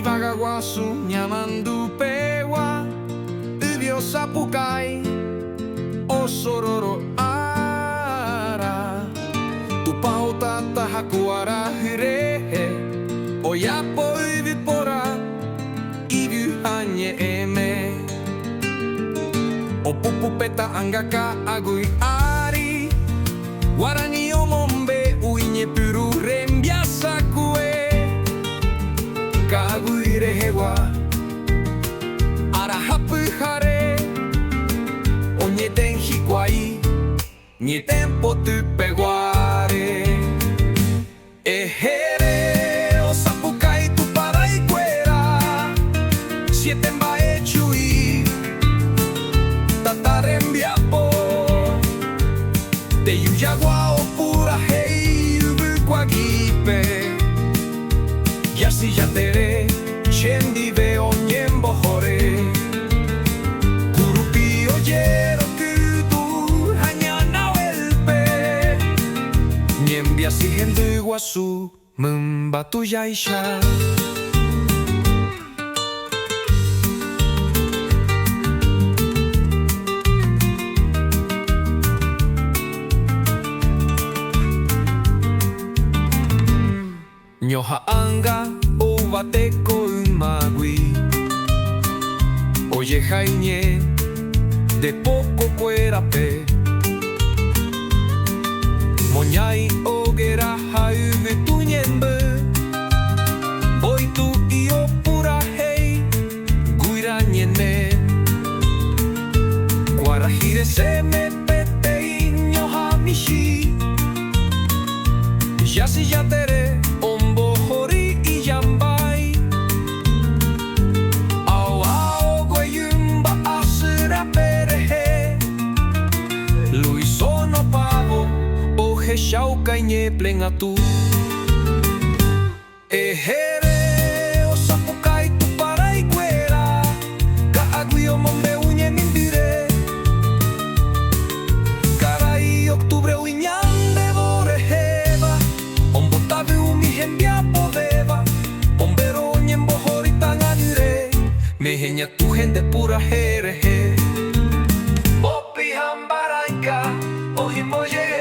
Ibagawasu nyamandu pewa Ubio sapukai Osororo ara Tupao tata hakuara hirehe Oyapo ivipora Igu hanye eme Opupupeta angaka agui ari Warani omombe uinye puru rembiasa kue Kagui rehewa Arahapu hare Onye ten hikuai Nye tempo tupeguare Ehere o sapukai tu paraicuera Siete mbae chui Tatarembiapo Te yuyagua o pura hei ubu kwagipe Yasi yatere Chendi ve onyembo hore Kurupi oyero kudu Hanyana welpe Nyembia si hendu guasu Mbatu yaisha Nyoha anga o wateko umagui Oye jaine de poco cuerape Moñai ogera hauve tuñembe Boy tu io pura hei guira ñene Guarahire se me pete nyoha mishi Yasi yatere Shauka inye plenga tu Ehere o sapukai tu paraicuera Ka agui o mombe unye mindire Karai octubre uiñan de boreheba Ombotabe umihembia podeba Ombero nyembo horitan anire Mehenya tu gente pura jereje Bopi hambaraika Ohimoye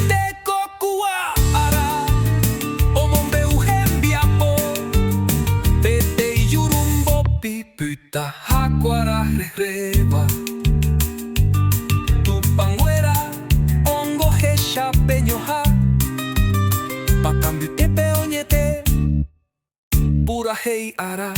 Te kokua ara Omombe uhembiapo Tete yurumbo piputa Hakuara rehreba Tupanguera Ongo hesha peñoja Pakambu tepe oñete Pura hei ara